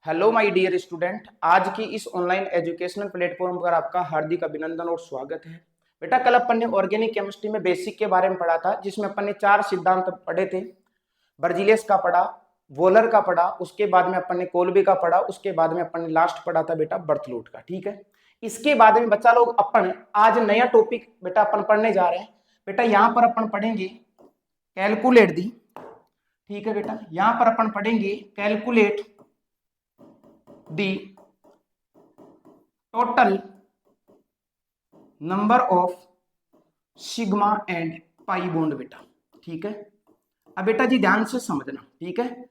Hello my dear student, आज की इस ऑनलाइन एजुकेशनल प्लेटफॉर्म पर आपका हार्दिक अभिनंदन और स्वागत है। बेटा, कल अपन ने ऑर्गेनिक केमिस्ट्री में बेसिक के बारे में पढ़ा था, जिसमें अपन ने 4 सिद्धांत पढ़े थे। बर्जीलियस का पढ़ा, वोलर का पढ़ा, उसके बाद में अपन ने कोल्बे का पढ़ा, उसके बाद में अपन ने लास्ट पढ़ा था बेटा बर्थलोट का। ठीक है, इसके बाद में बच्चा लोग अपन आज नया टॉपिक बेटा अपन पढ़ने जा रहे हैं। बेटा यहाँ पर अपन पढ़ेंगे कैलकुलेट दी। ठीक है बेटा, यहाँ पर अपन पढ़ेंगे calculate the total number of sigma and pi bond बेटा। ठीक है, अब बेटा जी ध्यान से समझना। ठीक है,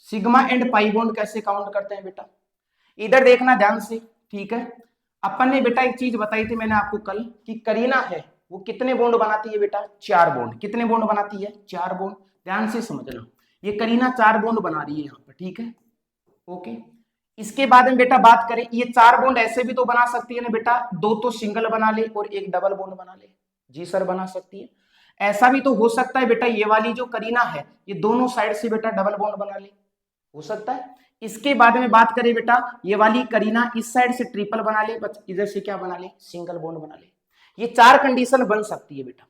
सिग्मा एंड पाई बॉन्ड कैसे काउंट करते हैं बेटा, इधर देखना ध्यान से। ठीक है, अपन ने बेटा एक चीज बताई थी मैंने आपको कल कि करीना है वो कितने बॉन्ड बनाती है बेटा, 4 बॉन्ड। कितने बॉन्ड बनाती है, 4 बॉन्ड। ध्यान से समझना, ये करीना 4 बॉन्ड बना रही है यहाँ पर। ठीक है, ओके। इसके बाद में बेटा बात करें, ये 4 बॉन्ड ऐसे भी तो बना सकती है ना बेटा, 2 तो सिंगल बना ले और 1 डबल बॉन्ड बना ले। जी सर, बना सकती है। ऐसा भी तो हो सकता है बेटा, ये वाली जो करीना है ये दोनों साइड से बेटा डबल बॉन्ड बना ले, हो सकता है। इसके बाद में बात करें बेटा, ये वाली करीना इस साइड से ट्रिपल बना ले, बस इधर से क्या बना ले, सिंगल बॉन्ड बना ले। ये 4 कंडीशन बन सकती है बेटा।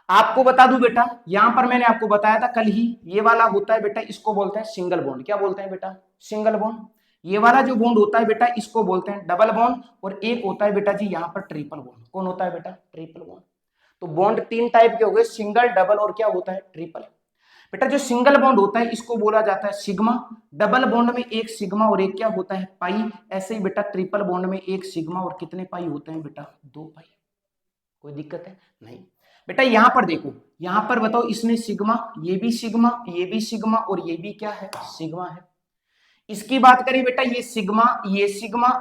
आपको बता दूं बेटा, यहां पर मैंने आपको बताया था कल ही, ये वाला होता है बेटा, इसको बोलते हैं सिंगल बॉन्ड। क्या बोलते हैं बेटा, सिंगल बॉन्ड। ये वाला जो बॉन्ड होता है बेटा, इसको बोलते हैं डबल बॉन्ड। और एक होता है बेटा जी यहाँ पर ट्रिपल बॉन्ड। कौन होता है बेटा, ट्रिपल बॉन्ड। तो बॉन्ड 3 टाइप के हो गए, सिंगल, डबल और क्या होता है, ट्रिपल। बेटा जो सिंगल बॉन्ड होता है इसको बोला जाता है सिग्मा। डबल बॉन्ड में एक सिग्मा और एक क्या होता है, पाई। ऐसे ही बेटा ट्रिपल बॉन्ड में एक सिग्मा और कितने पाई होते हैं बेटा, 2 पाई। कोई दिक्कत है नहीं। बेटा यहां पर देखो, यहां पर बताओ, इसमें सिग्मा, ये भी सिग्मा, ये भी सिग्मा और ये भी क्या है, सिग्मा है। इसकी बात करें बेटा, ये सिग्मा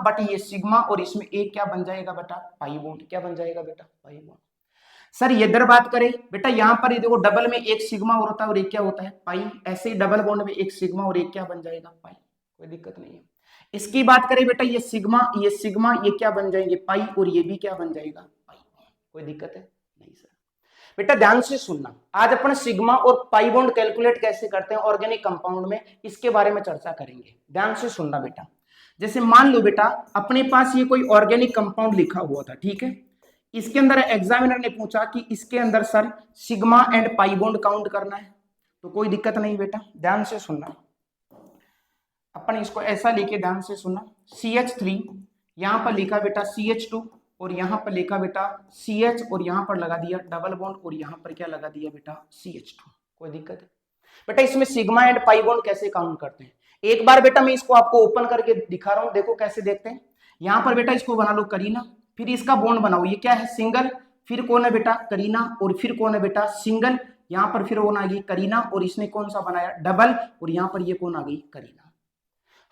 बट ये सिग्मा और इसमें एक क्या बन जाएगा बेटा, पाई बॉन्ड। क्या बन जाएगा बेटा, पाई बॉन्ड। सर ये इधर बात करें बेटा, यहां पर ये देखो, डबल में एक सिग्मा और होता है और एक क्या होता है, पाई। ऐसे ही डबल बॉन्ड में एक सिग्मा और एक क्या बन जाएगा, पाई। कोई दिक्कत नहीं है। इसकी बात करें बेटा, ये सिग्मा ये क्या बन जाएंगे, पाई, और ये भी क्या बन जाएगा, पाई। कोई दिक्कत है नहीं सर। बेटा ध्यान से सुनना, आज अपन सिग्मा और पाई बॉन्ड कैलकुलेट कैसे करते हैं ऑर्गेनिक कंपाउंड में, इसके बारे में चर्चा करेंगे। ध्यान से सुनना बेटा। जैसे मान लो बेटा, अपने पास ये कोई ऑर्गेनिक कंपाउंड लिखा हुआ था। ठीक है, इसके अंदर एग्जामिनर ने पूछा कि इसके अंदर sir sigma and pi bond count करना है, तो कोई दिक्कत नहीं बेटा। ध्यान से सुनना, अपन इसको ऐसा लिखे, ध्यान से सुनना। CH3 यहां पर लिखा बेटा CH2 और यहां पर लिखा बेटा CH और यहां पर लगा दिया डबल बॉन्ड और यहां पर क्या लगा दिया बेटा, CH2। कोई दिक्कत है बेटा। इसमें सिग्मा एंड पाई बॉन्ड कैसे काउंट करते हैं, एक बार बेटा मैं इसको आपको ओपन करके दिखा रहा हूं, देखो कैसे देखते हैं। यहां पर बेटा इसको बना लो करीना, फिर इसका बॉन्ड बनाओ, ये क्या है, सिंगल। फिर कौन है बेटा, करीना, और फिर कौन है बेटा, सिंगल। यहां पर फिर कौन आ गई, करीना, और इसने कौन सा बनाया, डबल, और यहां पर ये कौन आ गई, करीना।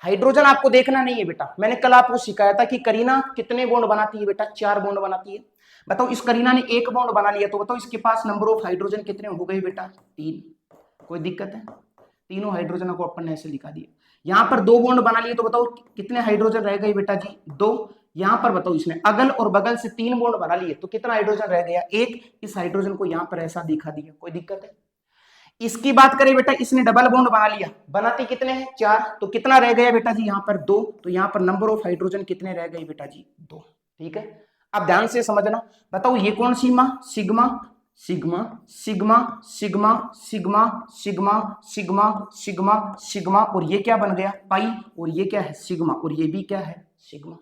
हाइड्रोजन आपको देखना नहीं है बेटा, मैंने कल आपको सिखाया था कि करीना कितने बॉन्ड बनाती है बेटा, 4 बॉन्ड बनाती है। बताओ इस करीना ने 1 बॉन्ड बना लिया, तो बताओ इसके पास नंबर ऑफ हाइड्रोजन कितने हो गए बेटा, 3। कोई दिक्कत है, तीनों हाइड्रोजन को अपन ने ऐसे लिखा दिया। यहां पर 2 बॉन्ड बना लिए, तो बताओ कितने हाइड्रोजन रह गए बेटा जी, 2। यहां पर बताओ इसने अगल और बगल से 3 बॉन्ड बना लिए, तो कितना हाइड्रोजन रह गया, 1। इस हाइड्रोजन को यहां पर ऐसा दिखा दिया। कोई दिक्कत है। इसकी बात करें बेटा, इसने डबल बॉन्ड बना लिया, बनाते कितने हैं, 4, तो कितना रह गया बेटा जी, यहाँ पर 2। तो यहाँ पर नंबर ऑफ हाइड्रोजन कितने रह गए बेटा जी, 2। ठीक है, अब ध्यान से समझना। बताओ ये कौन सी मां, sigma, sigma, sigma, sigma, sigma, sigma, sigma, sigma, sigma, और ये क्या बन गया, पाई, और ये क्या है, सिग्मा, और ये भी क्या है, सिग्मा।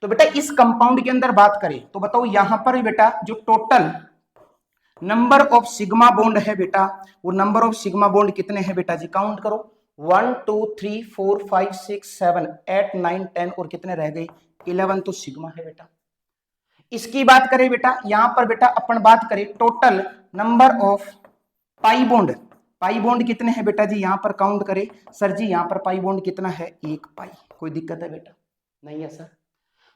तो बेटा इस कंपाउंड के अंदर बात करें तो बताओ यहां पर बेटा जो total number of sigma bond है बेटा, वो नंबर ऑफ सिग्मा बॉन्ड कितने हैं बेटा जी, काउंट करो। 1 2 3 4 5 6 7 8 9 10 और कितने रह गए, 11, तो सिग्मा है बेटा। इसकी बात करें बेटा, यहां पर बेटा अपन बात करें total number of pi bond, pi bond कितने हैं बेटा जी, यहां पर काउंट करें। सर जी यहां पर पाई बॉन्ड कितना है, 1 पाई। कोई दिक्कत है बेटा, नहीं है सर।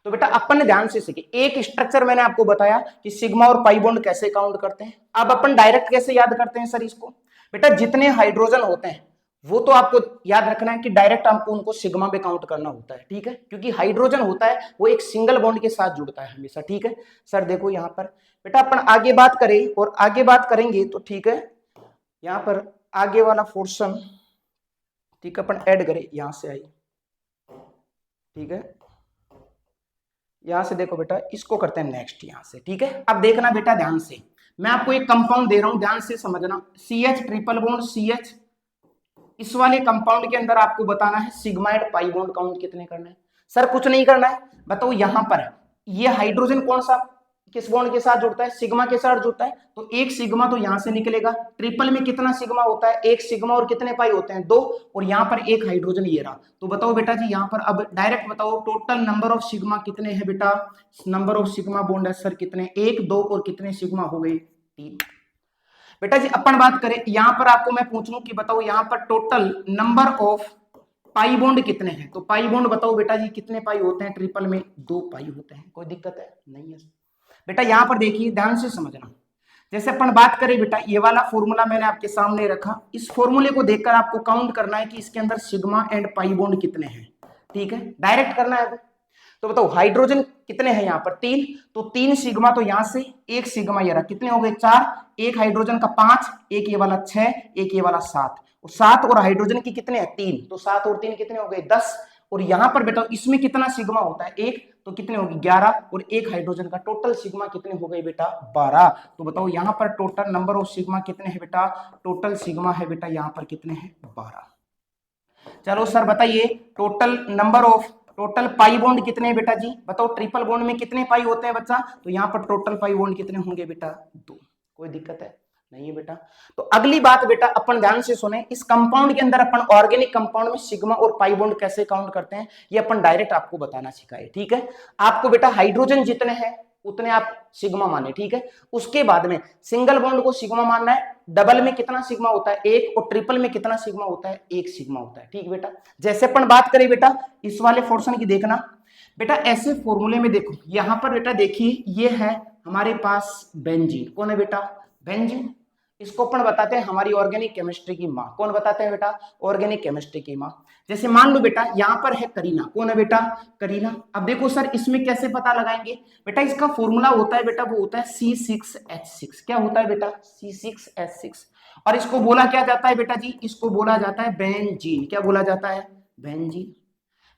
तो बेटा अपन ने ध्यान से सीखे, एक स्ट्रक्चर मैंने आपको बताया कि सिग्मा और पाई बॉन्ड कैसे काउंट करते हैं। अब अपन डायरेक्ट कैसे याद करते हैं सर इसको, बेटा जितने हाइड्रोजन होते हैं वो तो आपको याद रखना है कि डायरेक्ट आपको उनको सिग्मा पे काउंट करना होता है। ठीक है, क्योंकि हाइड्रोजन होता है वो एक सिंगल बॉन्ड के साथ जुड़ता है हमेशा। ठीक है सर, देखो यहाँ पर बेटा अपन आगे बात करें और आगे बात करेंगे तो ठीक है, यहाँ पर आगे वाला पोर्शन ठीक है अपन ऐड करें, यहां से आई ठीक है, यहां से देखो बेटा, इसको करते हैं नेक्स्ट यहां से, ठीक है। अब देखना बेटा ध्यान से, मैं आपको एक कंपाउंड दे रहा हूं, ध्यान से समझना, CH ट्रिपल बॉन्ड CH, इस वाले कंपाउंड के अंदर आपको बताना है sigma and pi bond count कितने करना है। सर कुछ नहीं करना है, बताओ यहां पर ये हाइड्रोजन कौन सा किस बॉन्ड के साथ जुड़ता है, सिग्मा के साथ जुड़ता है, तो एक सिग्मा तो यहां से निकलेगा। ट्रिपल में कितना सिग्मा होता है, एक सिग्मा, और कितने पाई होते हैं, 2, और यहां पर एक हाइड्रोजन ये रहा। तो बताओ बेटा जी यहां पर अब डायरेक्ट बताओ टोटल नंबर ऑफ सिग्मा कितने हैं बेटा, नंबर ऑफ सिग्मा बॉन्ड है सर कितने, 1 2, और कितने सिग्मा हो गए, 3। बेटा जी अपन बात करें यहां पर, आपको मैं पूछ लूं कि बताओ यहां पर total number of pi bond कितने हैं, तो पाई बॉन्ड बताओ बेटा जी कितने पाई होते हैं, ट्रिपल में 2 पाई होते हैं, कोई दिक्कत है नहीं है बेटा। यहां पर देखिए ध्यान से समझना, जैसे अपन बात करें बेटा, ये वाला फॉर्मूला मैंने आपके सामने रखा, इस फॉर्मूले को देखकर आपको काउंट करना है कि इसके अंदर सिग्मा एंड पाई बॉन्ड कितने हैं, ठीक है, डायरेक्ट करना है। तो बताओ हाइड्रोजन कितने हैं यहाँ पर, 3, तो 3 सिग्मा तो यहां से, एक सिग्मा ये रहा, कितने हो गए 4, एक हाइड्रोजन का 5, एक ये वाला 6, एक ये वाला 7, और 7 और हाइड्रोजन की कितने हैं 3, तो 7 और 3 कितने हो गए 10, और यहां पर बेटा इसमें कितना सिग्मा होता है 1, तो कितने होगी 11, और एक हाइड्रोजन का टोटल सिग्मा कितने हो गए बेटा 12। तो बताओ यहां पर टोटल नंबर ऑफ सिग्मा कितने हैं बेटा, टोटल सिग्मा है बेटा यहां पर कितने हैं 12। चलो सर बताइए total number of, total pi bond कितने हैं बेटा जी, बताओ ट्रिपल बॉन्ड में कितने पाई होते हैं बच्चा, तो यहाँ पर टोटल पाई बॉन्ड कितने होंगे बेटा 2, कोई दिक्कत है नहीं है बेटा। तो अगली बात बेटा अपन ध्यान से सुने, इस कंपाउंड के अंदर अपन ऑर्गेनिक कंपाउंड में सिग्मा और पाई बॉन्ड कैसे काउंट करते हैं, ये अपन डायरेक्ट आपको बताना सिखाए, ठीक है। आपको बेटा हाइड्रोजन जितने हैं उतने आप सिग्मा माने, ठीक है। उसके बाद में सिंगल बॉन्ड को सिग्मा मानना है, डबल में कितना सिग्मा होता है 1, और ट्रिपल में कितना सिग्मा होता है 1 सिग्मा होता है, ठीक बेटा। जैसे अपन बात करें बेटा इस वाले पोर्शन की, देखना बेटा ऐसे फॉर्मूले में देखो, यहां पर बेटा देखिए ये है हमारे पास बेंजीन, कौन है बेटा बेंजीन, इसको अपन बताते हैं हमारी ऑर्गेनिक केमिस्ट्री की माँ, कौन बताते हैं बेटा ऑर्गेनिक केमिस्ट्री की माँ। जैसे मान लो बेटा यहाँ पर है करीना, कौन है बेटा करीना। अब देखो सर इसमें कैसे पता लगाएंगे बेटा, इसका फॉर्मूला होता है बेटा, वो होता है C6H6, क्या होता है बेटा C6H6, और इसको बोला क्या जाता है बेटा जी, इसको बोला जाता है बेंजीन, क्या बोला जाता है बेंजीन।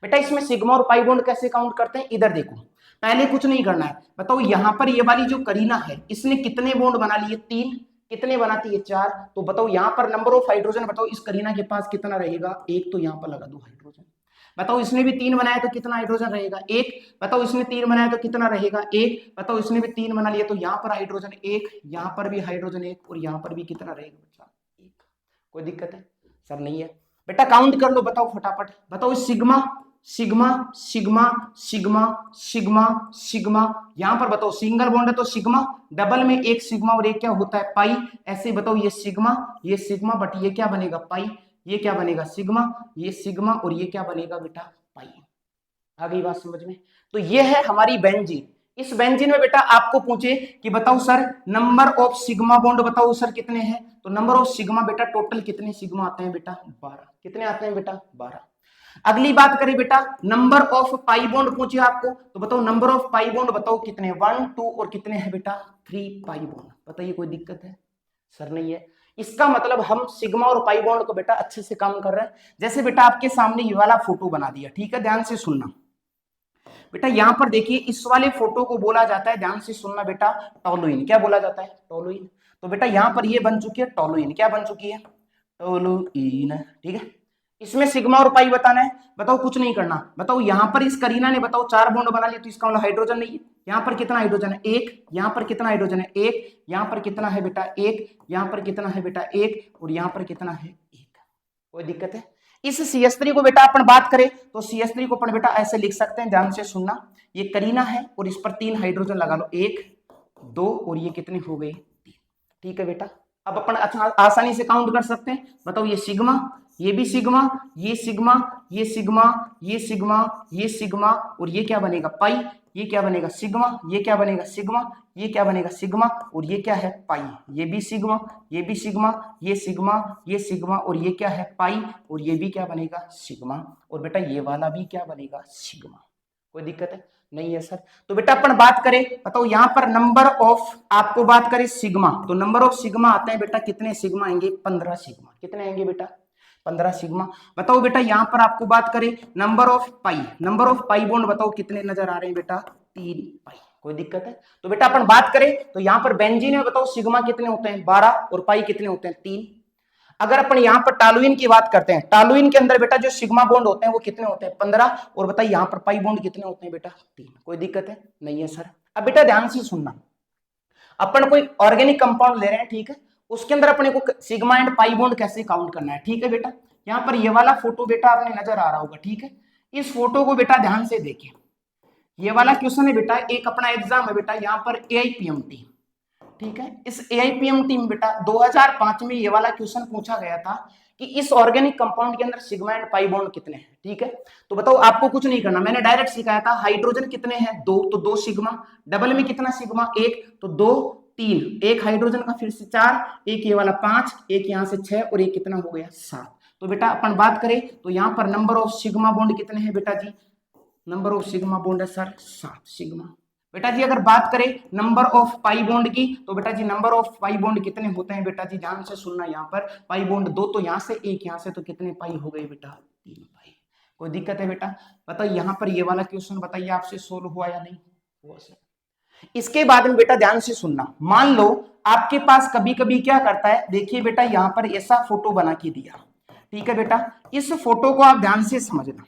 बेटा इसमें सिग्मा और पाई बॉन्ड कैसे काउंट करते हैं, इधर देखो, पहले कुछ नहीं करना है, बताओ यहाँ पर ये वाली जो करीना है इसने कितने बॉन्ड बना लिए 3, कितने बनाती है 4, तो बताओ यहाँ पर नंबर ऑफ हाइड्रोजन बताओ इस करीना के पास कितना रहेगा 1, तो यहाँ पर लगा दो हाइड्रोजन। बताओ इसने भी 3 बनाया तो कितना हाइड्रोजन रहेगा 1, बताओ इसने 3 बनाया तो कितना रहेगा 1, बताओ इसने भी 3 बना लिया तो यहाँ पर हाइड्रोजन 1, यहाँ पर भी हाइड्रोजन 1, और यहाँ पर भी कितना रहेगा बच्चा 1, कोई दिक्कत है सर नहीं है बेटा। काउंट कर लो बताओ फटाफट, बताओ sigma sigma sigma sigma sigma sigma, यहां पर बताओ सिंगल बॉन्ड है तो सिग्मा, डबल में एक सिग्मा और एक क्या होता है पाई, ऐसे बताओ ये सिग्मा बट ये क्या बनेगा पाई, ये क्या बनेगा सिग्मा, ये सिग्मा, और ये क्या बनेगा बेटा पाई। आ गई बात समझ में। तो ये है हमारी बेंजीन। इस बेंजीन में बेटा आपको पूछे कि बताओ sir number of sigma bond बताओ सर कितने हैं, तो नंबर ऑफ सिग्मा बेटा टोटल कितने सिग्मा आते हैं बेटा 12, कितने आते हैं बेटा 12। अगली बात करें बेटा नंबर ऑफ पाई बॉन्ड पूछे आपको, तो बताओ नंबर ऑफ पाई बॉन्ड बताओ कितने 1 2, और कितने हैं बेटा 3 पाई बॉन्ड, बताइए कोई दिक्कत है सर नहीं है। इसका मतलब हम सिग्मा और पाई बॉन्ड को बेटा अच्छे से काम कर रहे हैं। जैसे बेटा आपके सामने ये वाला फोटो बना दिया, ठीक है, ध्यान से सुनना बेटा, यहां पर देखिए इस वाले फोटो को बोला जाता है, ध्यान से सुनना बेटा टोलुइन, क्या बोला जाता है टोलुइन। तो बेटा यहां पर ये बन चुकी है टोलुइन, क्या बन चुकी है टोलुइन, ठीक है। इसमें सिग्मा और पाई बताना है, बताओ कुछ नहीं करना, बताओ यहां पर इस करीना ने बताओ 4 बॉन्ड बना लिया, तो इसका मतलब हाइड्रोजन नहीं है, यहां पर कितना हाइड्रोजन है 1, यहां पर कितना हाइड्रोजन है 1, यहां पर कितना है बेटा 1, यहां पर कितना है बेटा 1, और यहां पर कितना है 1, कोई दिक्कत है। इस CH3 को बेटा अपन बात करें तो CH3 को अपन बेटा ऐसे लिख सकते हैं, ध्यान से सुनना, ये करीना है और इस पर 3 हाइड्रोजन लगा लो 1 2, और ये कितने हो गए 3, ठीक है बेटा। अब अपन अच्छा आसानी से काउंट कर सकते हैं, बताओ ये सिग्मा, ये भी सिग्मा, ये सिग्मा, ये सिग्मा, ये सिग्मा, ये सिग्मा, और ये क्या बनेगा पाई, ये क्या बनेगा सिग्मा, ये क्या बनेगा सिग्मा, ये क्या बनेगा सिग्मा, और ये क्या है पाई, ये भी सिग्मा, ये भी सिग्मा, ये सिग्मा, ये सिग्मा, और ये क्या है पाई, और ये भी क्या बनेगा सिग्मा, और बेटा ये वाला भी क्या बनेगा सिग्मा, कोई दिक्कत है नहीं है सर। तो बेटा अपन बात करें, बताओ यहां पर नंबर ऑफ आपको बात करें सिग्मा, तो नंबर ऑफ सिग्मा आते हैं बेटा कितने सिग्मा आएंगे 15 सिग्मा, कितने आएंगे बेटा 15 सिग्मा। बताओ बेटा यहाँ पर आपको बात करें नंबर ऑफ पाई बॉन्ड बताओ कितने नजर आ रहे हैं बेटा, 3 पाई। कोई दिक्कत है? तो बेटा अपन बात करें तो यहाँ पर बेंजीन में बताओ सिग्मा कितने होते हैं 12 और पाई कितने होते हैं 3। अगर अपन यहाँ पर टॉलुइन की बात करते हैं, टॉलुइन के अंदर बेटा जो सिग्मा बॉन्ड होते हैं वो कितने होते हैं 15 और बताइए यहाँ पर पाई बॉन्ड कितने होते हैं बेटा 3। कोई दिक्कत है? नहीं है सर। अब बेटा ध्यान से सुनना, अपन कोई ऑर्गेनिक कंपाउंड ले रहे हैं, ठीक है, उसके अंदर अपने को सिग्मा एंड पाई बॉन्ड कैसे काउंट करना है, ठीक है बेटा। यहाँ पर ये वाला फोटो बेटा आपने नजर आ रहा होगा, ठीक है। इस फोटो को बेटा ध्यान से देखिए, ये वाला क्वेश्चन है बेटा, एक अपना एग्जाम है बेटा यहाँ पर AIPMT, ठीक है। इस AIPMT में बेटा 2005 में ये वाला क्वेश्चन पूछा गया था कि इस ऑर्गेनिक कंपाउंड के अंदर सिग्मा एंड पाई बॉन्ड कितने हैं, ठीक है। तो बताओ आपको कुछ नहीं करना, मैंने डायरेक्ट सिखाया था हाइड्रोजन कितने हैं 2, तो 2 सिग्मा, डबल में कितना सिग्मा 1, तो 2 3, एक हाइड्रोजन का फिर से 4, एक ये वाला 5, एक यहाँ से 6 और एक कितना हो गया 7। तो बेटा अपन बात करें तो यहाँ पर नंबर ऑफ सिग्मा बॉन्ड कितने हैं बेटा जी, नंबर ऑफ सिग्मा बॉन्ड है सर 7 सिग्मा। बेटा जी अगर बात करें नंबर ऑफ पाई बॉन्ड की तो बेटा जी नंबर ऑफ पाई बॉन्ड कितने होते हैं बेटा जी, ध्यान से सुनना, यहाँ पर पाई बॉन्ड 2, तो यहाँ से 1 यहाँ से, तो कितने पाई हो गए बेटा 3 पाई। कोई दिक्कत है बेटा? बताइए यहाँ पर ये वाला क्वेश्चन बताइए आपसे सोल्व हुआ या नहीं हुआ सर। इसके बाद में बेटा ध्यान से सुनना, मान लो आपके पास कभी कभी क्या करता है, देखिए बेटा यहाँ पर ऐसा फोटो बना के दिया, ठीक है बेटा। इस फोटो को आप ध्यान से समझना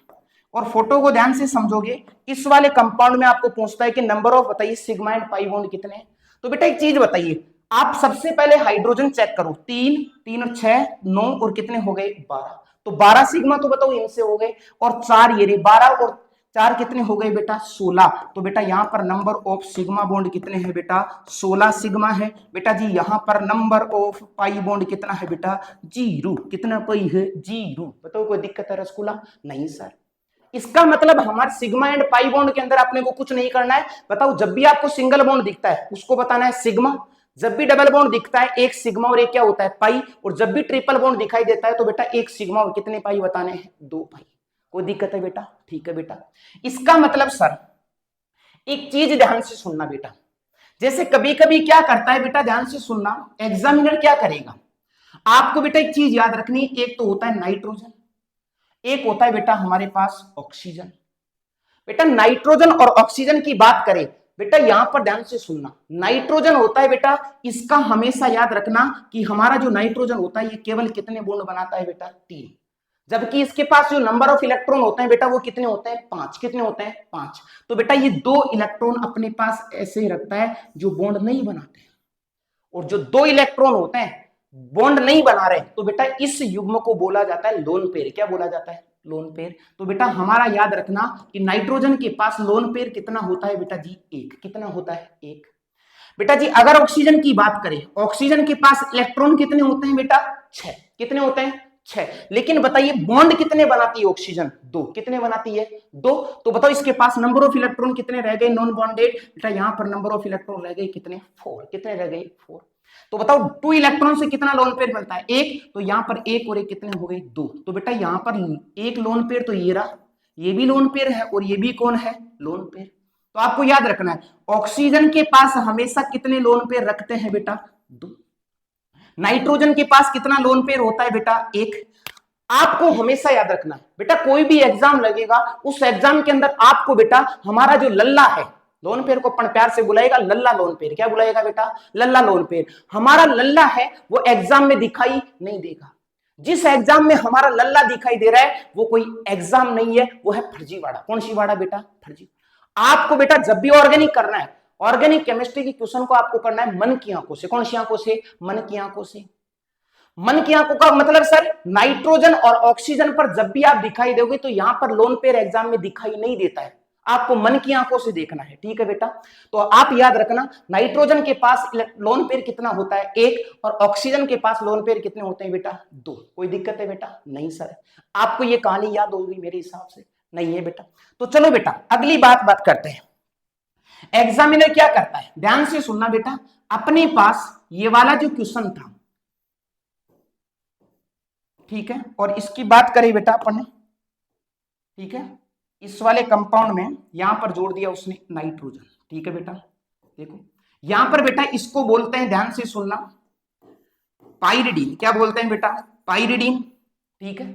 और फोटो को ध्यान से समझोगे, इस वाले कंपाउंड में आपको पूछता है कि नंबर ऑफ बताइए सिग्मा एंड पाई बॉन्ड कितने हैं। तो बेटा एक चीज बताइए, आप सबसे पहले हाइड्रोजन चेक करो, 3 3 और 6 9 और कितने हो गए 12, तो 12 सिग्मा तो बताओ इनसे हो गए, और 4 ये 12 और 4 कितने हो गए बेटा 16। तो बेटा यहाँ पर नंबर ऑफ सिग्मा बॉन्ड कितने हैं बेटा 16 सिग्मा है। बेटा जी यहाँ पर नंबर ऑफ पाई बॉन्ड कितना है बेटा 0, कितना पाई है 0। बताओ कोई दिक्कत है रसगुल्ला? नहीं सर। इसका मतलब हमारे सिग्मा एंड पाई बॉन्ड के अंदर अपने को कुछ नहीं करना है। बताओ जब भी आपको सिंगल बॉन्ड दिखता है उसको बताना है सिग्मा, जब भी डबल बॉन्ड दिखता है एक सिग्मा और एक क्या होता है पाई, और जब भी ट्रिपल बॉन्ड दिखाई देता है तो बेटा एक सिग्मा और कितने पाई बताने हैं 2 पाई। कोई दिक्कत है बेटा? ठीक है बेटा। इसका मतलब सर एक चीज ध्यान से सुनना बेटा, जैसे कभी कभी क्या करता है बेटा, ध्यान से सुनना, एग्जामिनर क्या करेगा, आपको बेटा एक चीज याद रखनी, एक तो होता है नाइट्रोजन, एक होता है बेटा हमारे पास ऑक्सीजन। बेटा नाइट्रोजन और ऑक्सीजन की बात करें बेटा, यहां पर ध्यान से सुनना, नाइट्रोजन होता है बेटा, इसका हमेशा याद रखना कि हमारा जो नाइट्रोजन होता है ये केवल कितने बॉन्ड बनाता है बेटा 3, जबकि इसके पास जो नंबर ऑफ इलेक्ट्रॉन होते हैं बेटा वो कितने होते हैं 5। कितने होते हैं 5। तो बेटा ये 2 इलेक्ट्रॉन अपने पास ऐसे रखता है जो बॉन्ड नहीं बनाते, और जो 2 इलेक्ट्रॉन होते हैं बॉन्ड नहीं बना रहे, तो बेटा इस युग्म को बोला जाता है लोन पेयर। क्या बोला जाता है? Lone pair. तो बेटा हमारा याद रखना कि नाइट्रोजन के पास लोन पेयर कितना होता है बेटा जी 1। कितना होता है 1। बेटा जी अगर ऑक्सीजन की बात करें, ऑक्सीजन के पास इलेक्ट्रॉन कितने होते हैं बेटा 6। कितने होते हैं 6। लेकिन बताइए बॉन्ड कितने बनाती है ऑक्सीजन 2। कितने बनाती है 2। तो बताओ इसके पास नंबर ऑफ इलेक्ट्रॉन कितने रह गए नॉन बॉन्डेड, बेटा यहां पर नंबर ऑफ इलेक्ट्रॉन रह गए कितने 4। कितने रह गए 4। तो बताओ 2 इलेक्ट्रॉन से कितना लोन पेयर बनता है 1, तो यहां पर 1 और 1 कितने हो गए 2। तो बेटा यहां पर एक लोन पेयर तो ये रहा, ये भी लोन पेयर है और ये भी कौन है लोन पेयर। तो आपको याद रखना है ऑक्सीजन के पास हमेशा कितने लोन पेयर रखते हैं बेटा 2। नाइट्रोजन के पास कितना लोन पेयर होता है बेटा 1। आपको हमेशा याद रखना है बेटा, कोई भी एग्जाम लगेगा उस एग्जाम के अंदर आपको बेटा हमारा जो लल्ला है, लोन पेयर को अपन प्यार से बुलाएगा लल्ला लोन पेयर। क्या बुलाएगा बेटा? लल्ला लोन पेयर। हमारा लल्ला है वो एग्जाम में दिखाई नहीं देगा। जिस एग्जाम में हमारा लल्ला दिखाई दे रहा है वो कोई एग्जाम नहीं है, वो है फर्जीवाड़ा। कौन सी वाड़ा बेटा? फर्जी। आपको बेटा जब भी ऑर्गेनिक करना है, ऑर्गेनिक केमिस्ट्री की क्वेश्चन को आपको करना है मन की आंखों से। कौन सी आंखों से? मन की आंखों से। मन की आंखों का मतलब सर नाइट्रोजन और ऑक्सीजन पर जब भी आप दिखाई दोगे तो यहां पर लोन पेयर एग्जाम में दिखाई नहीं देता है, आपको मन की आंखों से देखना है। ठीक है बेटा, तो आप याद रखना नाइट्रोजन के पास लोन पेयर कितना होता है 1, और ऑक्सीजन के पास लोन पेयर कितने होते हैं बेटा 2। कोई दिक्कत है बेटा? नहीं सर। आपको ये कहानी याद होगी मेरे हिसाब से? नहीं है बेटा। तो चलो बेटा अगली बात करते हैं। एग्जामिनर क्या करता है, ध्यान से सुनना बेटा, अपने पास ये वाला जो क्वेश्चन था, ठीक है, और इसकी बात करें बेटा अपन ने, ठीक है, इस वाले कंपाउंड में यहां पर जोड़ दिया उसने नाइट्रोजन। ठीक है बेटा, देखो यहां पर बेटा इसको बोलते हैं, ध्यान से सुनना, पाइरिडीन। क्या बोलते हैं बेटा? पाइरिडीन। ठीक है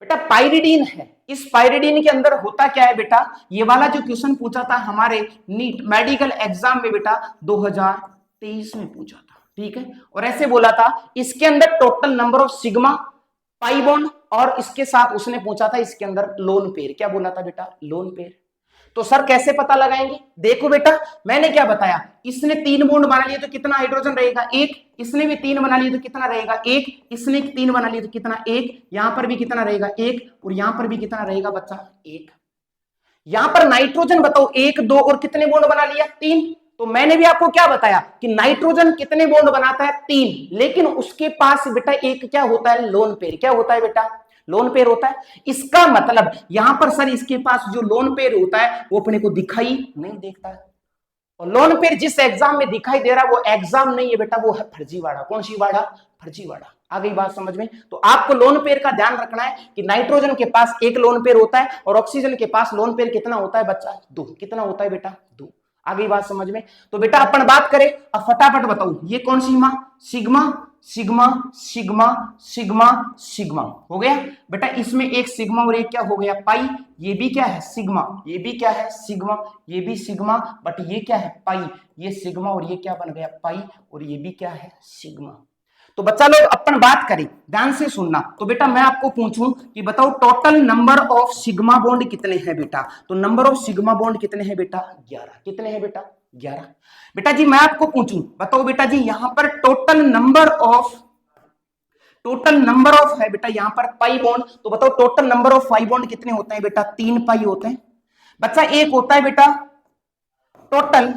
बेटा, पाइरिडीन है। इस पाइरिडीन के अंदर होता क्या है बेटा, ये वाला जो क्वेश्चन पूछा था हमारे नीट मेडिकल एग्जाम में बेटा 2023 में पूछा था, ठीक है। और ऐसे बोला था इसके अंदर total number of sigma pi bond, और इसके साथ उसने पूछा था इसके अंदर लोन पेयर, क्या बोला था बेटा, लोन पेयर। तो सर कैसे पता लगाएंगे, देखो बेटा मैंने क्या बताया, इसने 3 बॉन्ड बना लिए तो कितना हाइड्रोजन रहेगा, 1। इसने भी 3 बना लिए तो कितना रहेगा, 1। इसने 3 बना लिए तो कितना, 1। यहां पर भी कितना रहेगा, 1। और यहां पर भी कितना रहेगा बच्चा, 1। यहां पर नाइट्रोजन बताओ 1 2 और कितने बॉन्ड बना लिया, 3। तो मैंने भी आपको क्या बताया कि नाइट्रोजन कितने बॉन्ड बनाता है, 3। लेकिन उसके पास बेटा एक क्या होता है, लोन पेयर। क्या होता है बेटा, लोन पेयर होता है। इसका मतलब यहां पर सर इसके पास जो लोन पेयर होता है वो अपने को दिखाई नहीं देता है। और लोन पेयर जिस एग्जाम में दिखाई दे रहा है वो एग्जाम नहीं है बेटा, वो है फर्जीवाड़ा। कौन सी वाड़ा, फर्जीवाड़ा। आ गई बात समझ में। तो आपको लोन पेयर का ध्यान रखना है कि नाइट्रोजन के पास एक लोन पेयर होता है और ऑक्सीजन के पास लोन पेयर कितना होता है बच्चा, 2। कितना होता है बेटा, 2। आ गई बात समझ में। तो बेटा अपन बात करें, अब फटाफट बताओ ये कौन सी मां, sigma sigma sigma sigma sigma हो गया बेटा। इसमें एक सिग्मा और एक क्या हो गया, पाई। ये भी क्या है, सिग्मा। ये भी क्या है, सिग्मा। ये भी सिग्मा, बट ये क्या है, पाई। ये सिग्मा और ये क्या बन गया, पाई। और ये भी क्या है, सिग्मा। तो बच्चा लोग अपन बात करें, ध्यान से सुनना। तो बेटा मैं आपको पूछूं कि बताओ total number of sigma bond कितने हैं बेटा। तो नंबर ऑफ सिग्मा बॉन्ड कितने हैं बेटा, 11। कितने हैं बेटा, 11। बेटा जी मैं आपको पूछूं, बताओ बेटा जी यहां पर टोटल नंबर ऑफ है बेटा यहां पर पाई बॉन्ड। तो बताओ total number of pi bond कितने होते हैं बेटा, 3 पाई होते हैं बच्चा। एक होता है बेटा टोटल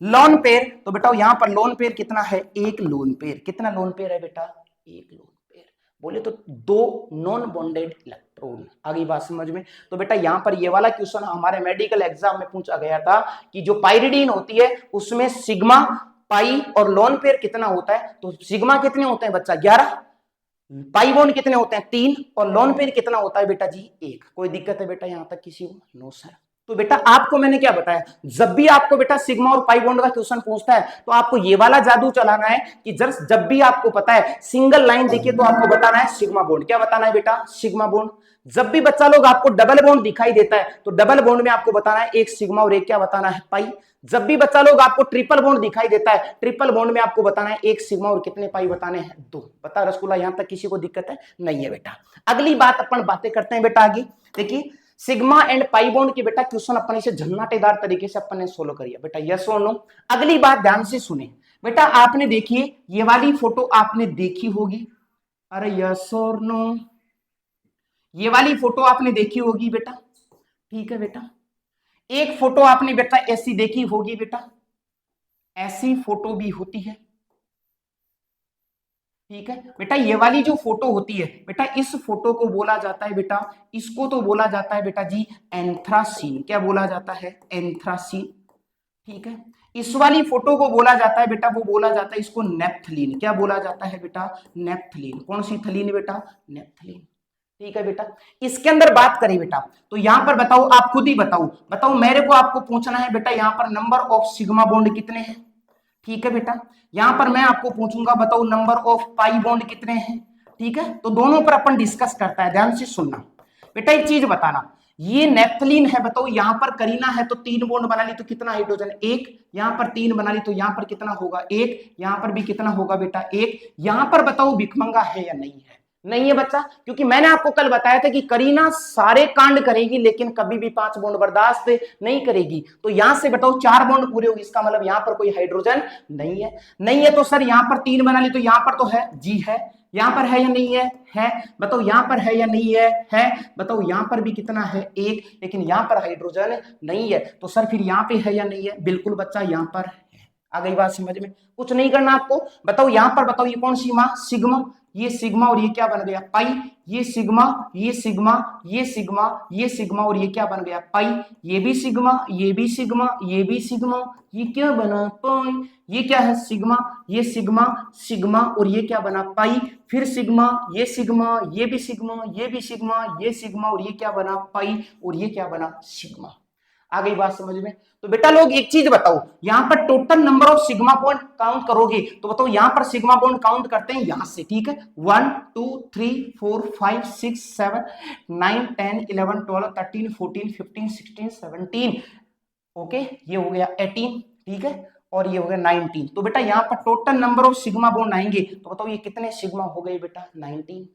लोन पेयर। तो बेटा यहां पर लोन पेयर कितना है, एक लोन पेयर। कितना लोन पेयर है बेटा, एक लोन पेयर। बोले तो 2 नॉन बॉन्डेड इलेक्ट्रॉन। आगे बात समझ में। तो बेटा यहां पर ये वाला क्वेश्चन हमारे मेडिकल एग्जाम में पूछा गया था कि जो पाइरिडीन होती है उसमें सिग्मा पाई और लोन पेयर कितना होता है। तो सिग्मा कितने होते हैं बच्चा, 11। पाई बॉन्ड कितने होते हैं, 3। और लोन पेयर कितना होता है बेटा जी, 1। कोई दिक्कत है बेटा यहां तक किसी को, नो सर। तो बेटा आपको मैंने क्या बताया, जब भी आपको बेटा सिग्मा और पाई बॉन्ड का क्वेश्चन पूछता है तो आपको ये वाला जादू चलाना है कि जब भी आपको पता है सिंगल लाइन देखिए तो आपको बताना है सिग्मा बॉन्ड। क्या बताना है बेटा, सिग्मा बॉन्ड। जब भी बच्चा लोग आपको डबल बॉन्ड दिखाई देता है तो डबल बॉन्ड में आपको बताना है एक सिग्मा और एक क्या बताना है, पाई। जब भी बच्चा लोग आपको ट्रिपल बॉन्ड दिखाई देता है, ट्रिपल बॉन्ड में आपको बताना है एक सिग्मा और कितने पाई बताने हैं, 2। बता रसगुल्ला, यहां तक किसी को दिक्कत है, नहीं है बेटा। अगली बात अपन बातें करते हैं बेटा आगे। देखिए सिग्मा एंड पाई बॉन्ड की बेटा क्वेश्चन अपन इसे झन्नाटेदार तरीके से अपन ने सोल्व करिए बेटा, यस और नो। अगली बात ध्यान से सुने बेटा, आपने देखिए ये वाली फोटो आपने देखी होगी, अरे यस और नो। ये वाली फोटो आपने देखी होगी बेटा, ठीक है बेटा। एक फोटो आपने बेटा ऐसी देखी होगी बेटा, ऐसी फोटो भी होती है, ठीक है बेटा। ये वाली जो फोटो होती है बेटा, इस फोटो को बोला जाता है बेटा, इसको तो बोला जाता है बेटा जी एंथ्रासीन। क्या बोला जाता है, एंथ्रासीन, ठीक है। इस वाली फोटो को बोला जाता है बेटा, वो बोला जाता है इसको नेप्थलीन। क्या बोला जाता है बेटा, नेप्थलीन। कौन सी थलीन बेटा, नेप्थलीन, ठीक है बेटा। इसके अंदर बात करें बेटा तो यहां पर बताओ, आप खुद ही बताओ मेरे को, आपको पूछना है बेटा यहां पर नंबर ऑफ सिग्मा बॉन्ड कितने हैं, ठीक है बेटा। यहां पर मैं आपको पूछूंगा बताओ नंबर ऑफ पाई बॉन्ड कितने हैं, ठीक है। तो दोनों पर अपन डिस्कस करता है, ध्यान से सुनना बेटा। एक चीज बताना, ये नेप्थलीन है, बताओ यहां पर करीना है तो 3 बॉन्ड बना ली तो कितना हाइड्रोजन, 1। यहां पर 3 बना ली तो यहां पर कितना होगा, 1। यहां पर भी कितना होगा बेटा, 1। यहां पर बताओ भिखमंगा है या नहीं है, नहीं है बच्चा, क्योंकि मैंने आपको कल बताया था कि करीना सारे कांड करेगी लेकिन कभी भी 5 बॉन्ड बर्दाश्त नहीं करेगी। तो यहां से बताओ 4 बॉन्ड पूरे होगी, इसका मतलब यहां पर कोई हाइड्रोजन नहीं है। नहीं है तो सर यहां पर 3 बना ली तो यहां पर तो है, जी है। यहां पर है या नहीं है बताओ। यहां पर है या नहीं है बताओ। यहां पर भी कितना है, 1। लेकिन यहां पर हाइड्रोजन नहीं है। तो सर फिर यहां पे है या नहीं है, बिल्कुल बच्चा यहां पर है। आ गई बात समझ में, कुछ नहीं करना आपको। बताओ यहां पर बताओ ये कौन सी मां, सिग्मा। ये सिग्मा और ये क्या बन गया, पाई। ये सिग्मा, ये सिग्मा, ये सिग्मा, ये सिग्मा और ये क्या बन गया, पाई। ये भी सिग्मा, ये भी सिग्मा, ये भी सिग्मा, ये क्या बना, पाई। ये क्या है, सिग्मा, ये सिग्मा, सिग्मा और ये क्या बना, पाई। फिर सिग्मा, ये सिग्मा, ये भी सिग्मा, ये भी सिग्मा, ये सिग्मा और ये क्या बना, पाई। और ये क्या बना, सिग्मा। आ गई बात समझ में? तो बेटा लोग एक चीज बताओ, यहां पर total number of sigma bond count करोगे तो बताओ यहां पर सिग्मा बॉन्ड काउंट करते हैं यहां से, ठीक है? 1 2 3 4 5 6 7 9 10 11 12 13 14 15 16 17, ओके, ये हो गया 18, ठीक है, और ये हो गया 19। तो बेटा यहाँ पर total number of sigma bond आएंगे तो बताओ ये कितने सिग्मा हो गए बेटा? 19।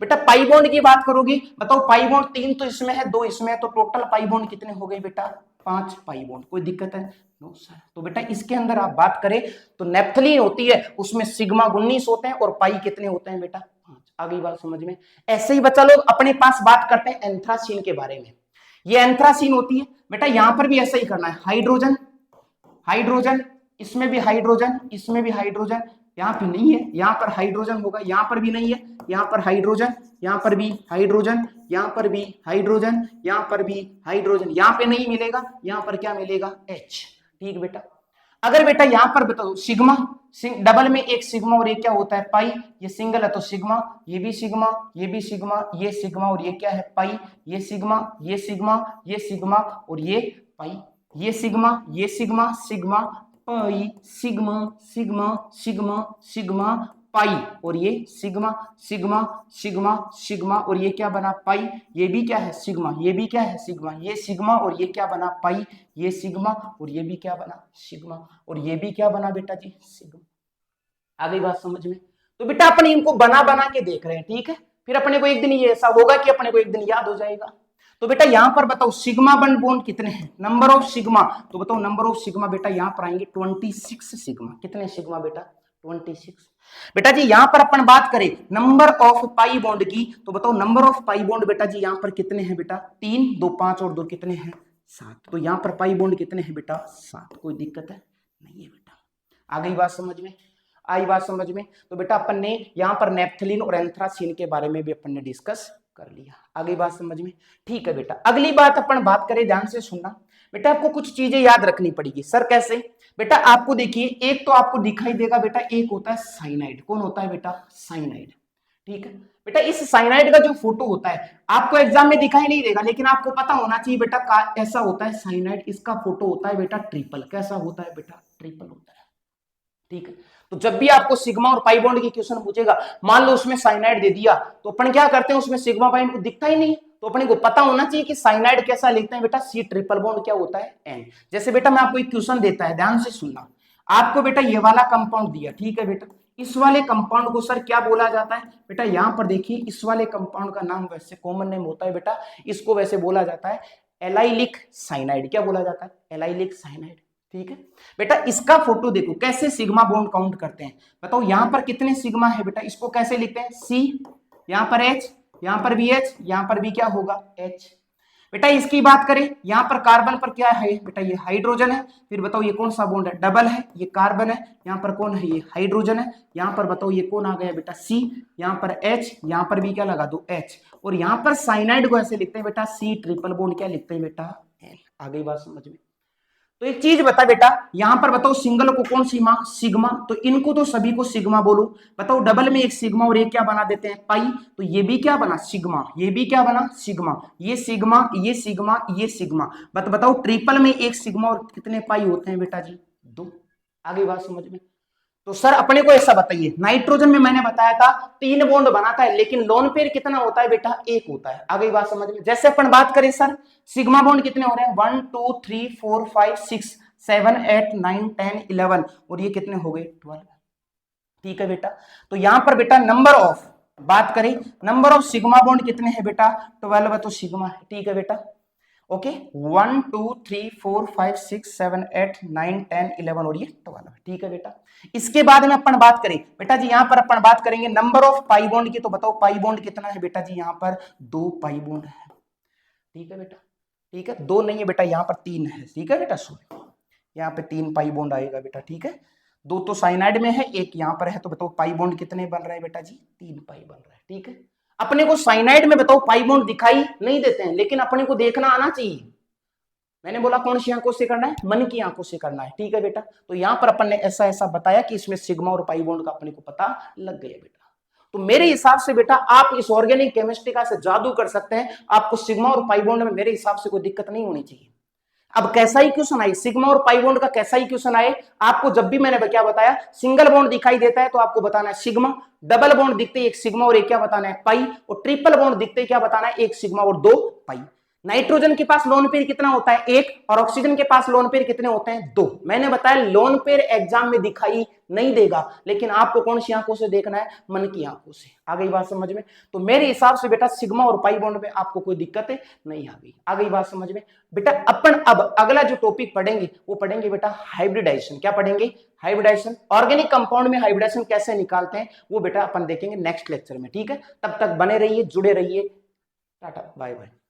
बेटा पाई बॉन्ड की बात करोगे, बताओ पाई बॉन्ड 3 तो इसमें है, 2 इसमें है, तो टोटल पाई बॉन्ड कितने हो गए बेटा? 5 पाई बॉन्ड। कोई दिक्कत है? No sir. तो बेटा इसके अंदर आप बात करें तो नेप्थलीन होती है, उसमें सिग्मा 19 होते हैं और पाई कितने होते हैं बेटा? 5। आ गई बात समझ में? ऐसे ही बच्चा लोग अपने पास बात करते हैं एंथ्रासीन के बारे में। ये एंथ्रासीन होती है बेटा, यहां पर भी ऐसा ही करना है, हाइड्रोजन हाइड्रोजन, इसमें भी हाइड्रोजन, इसमें भी हाइड्रोजन, यहाँ पे नहीं है, यहाँ पर हाइड्रोजन होगा, यहाँ पर भी नहीं है, यहाँ पर हाइड्रोजन, यहाँ पर भी हाइड्रोजन, यहाँ पर भी हाइड्रोजन, यहाँ पर भी हाइड्रोजन, यहाँ पे नहीं मिलेगा, यहाँ पर क्या मिलेगा? H। ठीक बेटा। अगर बेटा यहाँ पर बताओ सिग्मा, डबल में एक सिग्मा और ये क्या होता है? पाई। ये सिंगल है तो सिग्मा, ये भी सिग्मा, ये भी सिग्मा, ये सिग्मा और ये क्या है? पाई। ये सिग्मा, ये सिग्मा, ये सिग्मा और ये पाई। ये सिग्मा, ये sigma, sigma pi, sigma sigma sigma sigma pi, और ये सिग्मा सिग्मा सिग्मा सिग्मा और ये क्या बना? पाई। ये भी क्या है? सिग्मा, ये भी क्या है? सिग्मा, ये सिग्मा और ये क्या बना? पाई। ये सिग्मा और ये भी क्या बना? सिग्मा, और ये भी क्या बना बेटा जी? सिग्मा। आ गई बात समझ में? तो बेटा अपन इनको बना बना के देख रहे हैं, ठीक है? फिर अपने को एक दिन ये ऐसा होगा कि अपने को एक दिन याद हो जाएगा। तो बेटा यहां पर बताओ सिग्मा बॉन्ड कितने हैं? नंबर ऑफ सिग्मा, तो बताओ नंबर ऑफ सिग्मा बेटा यहां पर आएंगे 26 सिग्मा। कितने सिग्मा बेटा? 26। बेटा जी यहां पर अपन बात करें नंबर ऑफ पाई बॉन्ड की, तो बताओ नंबर ऑफ पाई बॉन्ड बेटा जी यहां पर कितने हैं बेटा? 3, 2 5 और 2 कितने हैं? 7। तो यहां पर पाई बॉन्ड कितने हैं बेटा? 7। कोई दिक्कत है? नहीं है बेटा। आ गई बात समझ में? आई बात समझ में? तो बेटा अपन ने यहाँ पर नेप्थलीन और एंथ्रासीन के बारे में भी अपन ने डिस्कस कर लिया। आगे बात समझ में? ठीक है बेटा। अगली बात अपन बात करें, ध्यान से सुनना बेटा, आपको कुछ चीजें याद रखनी पड़ेगी। सर कैसे? बेटा आपको देखिए, एक तो आपको दिखाई देगा बेटा, एक होता है साइनाइड। कौन होता है बेटा? साइनाइड। ठीक है बेटा, इस साइनाइड का जो फोटो होता है आपको एग्जाम में दिखाई नहीं देगा, लेकिन आपको पता होना चाहिए बेटा ऐसा होता है साइनाइड। इसका फोटो होता है बेटा ट्रिपल। कैसा होता है बेटा? ट्रिपल होता है। ठीक है, तो जब भी आपको सिग्मा और पाई बॉन्ड की क्वेश्चन पूछेगा, मान लो उसमें साइनाइड दे दिया, तो अपन क्या करते हैं, उसमें सिग्मा पाई को दिखता ही नहीं, तो अपने को पता होना चाहिए कि साइनाइड कैसा लिखते हैं बेटा? सी ट्रिपल बॉन्ड क्या होता है? एन। जैसे बेटा मैं आपको एक क्वेश्चन देता है, ध्यान से सुनना। आपको बेटा ये वाला कंपाउंड दिया, ठीक है बेटा, इस वाले कंपाउंड को सर क्या बोला जाता है बेटा? यहां पर देखिए, इस वाले कंपाउंड का नाम वैसे कॉमन नेम होता है बेटा, इसको वैसे बोला जाता है एलाइलिक साइनाइड। क्या बोला जाता है? Allylic cyanide. ठीक है बेटा, इसका फोटो देखो कैसे सिग्मा बॉन्ड काउंट करते हैं। बताओ यहां पर कितने सिग्मा है बेटा? इसको कैसे लिखते हैं? सी, यहां पर H, यहां पर भी H, यहां पर भी क्या होगा? H। बेटा इसकी बात करें, यहां पर कार्बन पर क्या है बेटा? ये हाइड्रोजन है। फिर बताओ ये कौन सा बॉन्ड है? डबल है। ये कार्बन है, यहां पर कौन है? ये हाइड्रोजन है। यहां पर बताओ ये कौन आ गया बेटा? C। यहां पर H, यहां पर भी क्या लगा दो? H। और यहां पर साइनाइड को ऐसे लिखते हैं बेटा, C ट्रिपल बॉन्ड क्या लिखते हैं बेटा? L। आ गई बात समझ में? तो एक चीज बता बेटा, यहां पर बताओ सिंगल को कौन सी मां? सिग्मा। तो इनको तो सभी को सिग्मा बोलो। बताओ डबल में एक सिग्मा और एक क्या बना देते हैं? पाई। तो ये भी क्या बना? सिग्मा। ये भी क्या बना? सिग्मा। ये सिग्मा, ये सिग्मा, ये सिग्मा। बताओ ट्रिपल में एक सिग्मा और कितने पाई होते हैं बेटा जी? 2। आगे बात समझ में? तो सर अपने को ऐसा बताइए, नाइट्रोजन में मैंने बताया था 3 बॉन्ड बनाता है, लेकिन लोन पेयर कितना होता है बेटा? 1 होता है। आ गई बात समझ में? जैसे अपन बात करें सर, सिग्मा बॉन्ड कितने हो रहे हैं? 1 2 3 4 5 6 7 8 9 10 11 और ये कितने हो गए? 12। ठीक है बेटा, तो यहां पर बेटा नंबर ऑफ बात करें, नंबर ऑफ सिग्मा बॉन्ड कितने हैं बेटा? 12 है, तो सिग्मा है। ठीक है बेटा, ओके। 1 2 3 4 5 6 7 8 9 10 11 और ये 12। ठीक है बेटा, इसके बाद में अपन बात करें बेटा जी, यहां पर अपन बात करेंगे नंबर ऑफ पाई बॉन्ड की। तो बताओ पाई बॉन्ड कितना है बेटा जी? यहां पर 2 पाई बॉन्ड है। ठीक है बेटा, ठीक है, 2 नहीं है बेटा, यहां पर 3 है। ठीक है बेटा, सॉरी, यहाँ पे 3 पाई बॉन्ड आएगा बेटा। ठीक है, 2 तो साइनाइड में है, 1 यहाँ पर है। तो बताओ पाई बॉन्ड कितने बन रहा है बेटा जी? 3 पाई बन रहा है। ठीक है, अपने को साइनाइड में बताओ पाई बॉन्ड दिखाई नहीं देते हैं, लेकिन अपने को देखना आना चाहिए। मैंने बोला कौन सी आंखों से करना है? मन की आंखों से करना है। ठीक है बेटा, तो यहां पर अपन ने ऐसा ऐसा बताया कि इसमें सिग्मा और पाई बॉन्ड का अपने को पता लग गया बेटा। तो मेरे हिसाब से बेटा आप इस ऑर्गेनिक केमिस्ट्री का से जादू कर सकते हैं, आपको सिग्मा और पाई बॉन्ड में मेरे हिसाब से कोई दिक्कत नहीं होनी चाहिए। अब कैसा ही क्वेश्चन आए, सिग्मा और पाई बॉन्ड का कैसा ही क्वेश्चन आए, आपको जब भी मैंने क्या बताया, सिंगल बॉन्ड दिखाई देता है तो आपको बताना है सिग्मा, डबल बॉन्ड दिखते ही एक सिग्मा और एक क्या बताना है पाई, और ट्रिपल बॉन्ड दिखते ही क्या बताना है एक सिग्मा और दो पाई। नाइट्रोजन के पास लोन पेयर कितना होता है एक, और ऑक्सीजन के पास लोन पेयर कितने होते हैं दो। मैंने बताया लोन पेयर एग्जाम में दिखाई नहीं देगा, लेकिन आपको कौन सी आंखों से देखना है, मन की आंखों से। आ गई बात समझ में? तो मेरे हिसाब से बेटा सिग्मा और पाई बॉन्ड में आपको कोई दिक्कत नहीं आ गई। आ गई बात समझ में? बेटा अपन अब अगला जो टॉपिक पढ़ेंगे वो पढ़ेंगे बेटा हाइब्रिडाइजेशन। क्या पढ़ेंगे? हाइब्रिडाइजेशन। ऑर्गेनिक कंपाउंड में हाइब्रिडाइजेशन कैसे निकालते हैं वो बेटा अपन देखेंगे नेक्स्ट लेक्चर में। ठीक है, तब तक बने रहिए, जुड़े रहिए। Tata bye bye.